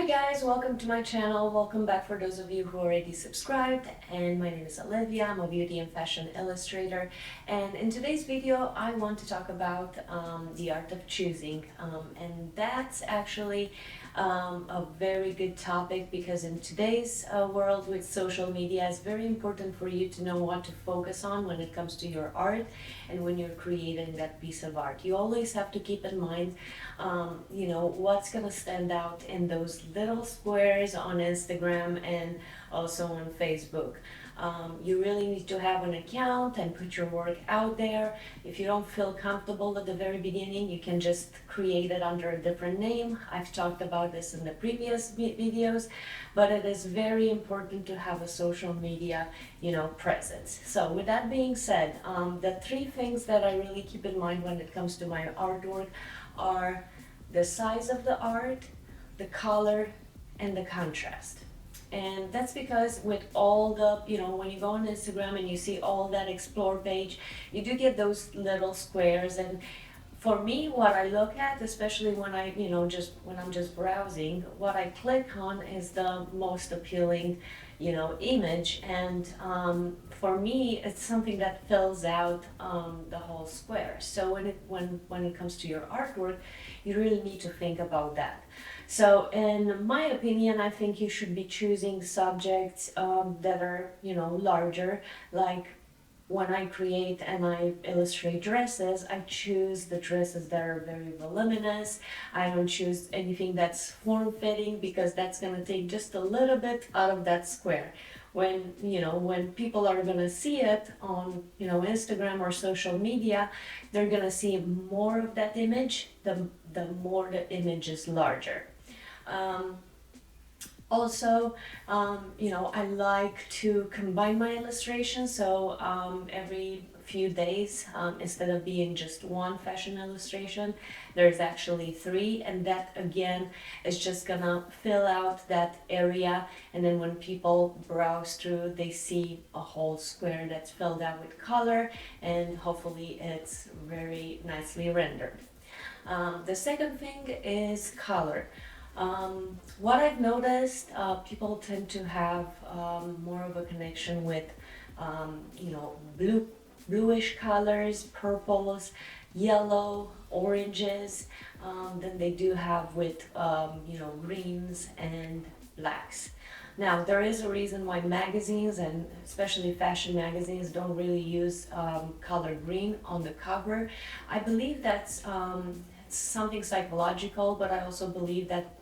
Hi guys, welcome to my channel. Welcome back for those of you who already subscribed. And my name is Olivia. I'm a beauty and fashion illustrator. And in today's video, I want to talk about the art of choosing. And that's actually a very good topic because in today's world with social media, it's very important for you to know what to focus on when it comes to your art and when you're creating that piece of art. You always have to keep in mind, what's going to stand out in those little squares on Instagram and also on Facebook. You really need to have an account and put your work out there. If you don't feel comfortable at the very beginning, you can just create it under a different name. I've talked about this in the previous videos, but it is very important to have a social media, presence. So with that being said, the three things that I really keep in mind when it comes to my artwork are the size of the art, the color, and the contrast. And that's because with all the, when you go on Instagram and you see all that explore page, you do get those little squares. And for me, what I look at, especially when I, when I'm just browsing, what I click on is the most appealing, image. And for me, it's something that fills out the whole square. So when it comes to your artwork, you really need to think about that. So in my opinion, I think you should be choosing subjects that are, larger. Like when I create and I illustrate dresses, I choose the dresses that are very voluminous. I don't choose anything that's form-fitting because that's going to take just a little bit out of that square. When people are going to see it on, Instagram or social media, they're going to see more of that image, the more the image is larger. Also, I like to combine my illustrations. So every few days, instead of being just one fashion illustration, there's actually three. And that again is just gonna fill out that area. And then when people browse through, they see a whole square that's filled out with color, and hopefully it's very nicely rendered. The second thing is color. What I've noticed, people tend to have more of a connection with, bluish colors, purples, yellow, oranges, than they do have with, greens and blacks. Now, there is a reason why magazines, and especially fashion magazines, don't really use color green on the cover. I believe that's something psychological, but I also believe that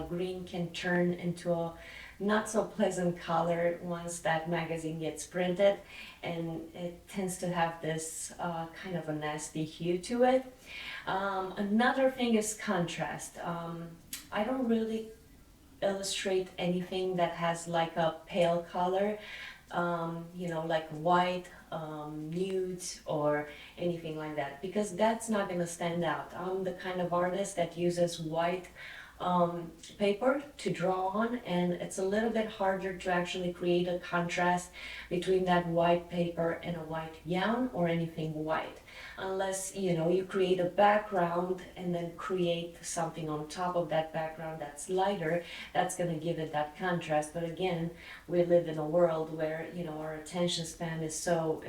green can turn into a not so pleasant color once that magazine gets printed, and it tends to have this kind of a nasty hue to it. Another thing is contrast. I don't really illustrate anything that has like a pale color, like white, nudes, or anything like that, because that's not going to stand out. I'm the kind of artist that uses white paper to draw on, and it's a little bit harder to actually create a contrast between that white paper and a white gown or anything white, unless you create a background and then create something on top of that background that's lighter. That's going to give it that contrast. But again, we live in a world where our attention span is so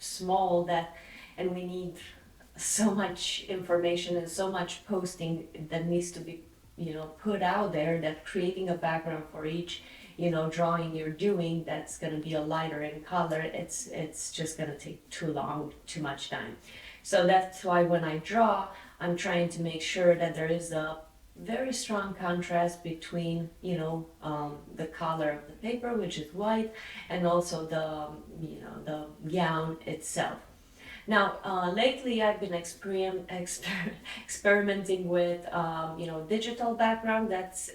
small that, and we need so much information and so much posting that needs to be put out there, that creating a background for each drawing you're doing that's going to be a lighter in color, it's just going to take too long, too much time. So that's why when I draw, I'm trying to make sure that there is a very strong contrast between the color of the paper, which is white, and also the gown itself. Now, lately I've been experimenting with, digital backgrounds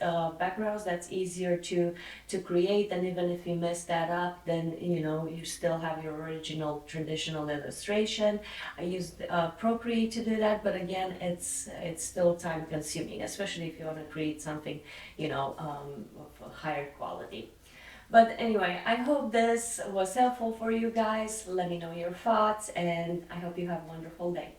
that's easier to create, and even if you mess that up, then you still have your original traditional illustration. I use Procreate to do that, but again, it's still time consuming, especially if you want to create something, of a higher quality. But anyway, I hope this was helpful for you guys. Let me know your thoughts, and I hope you have a wonderful day.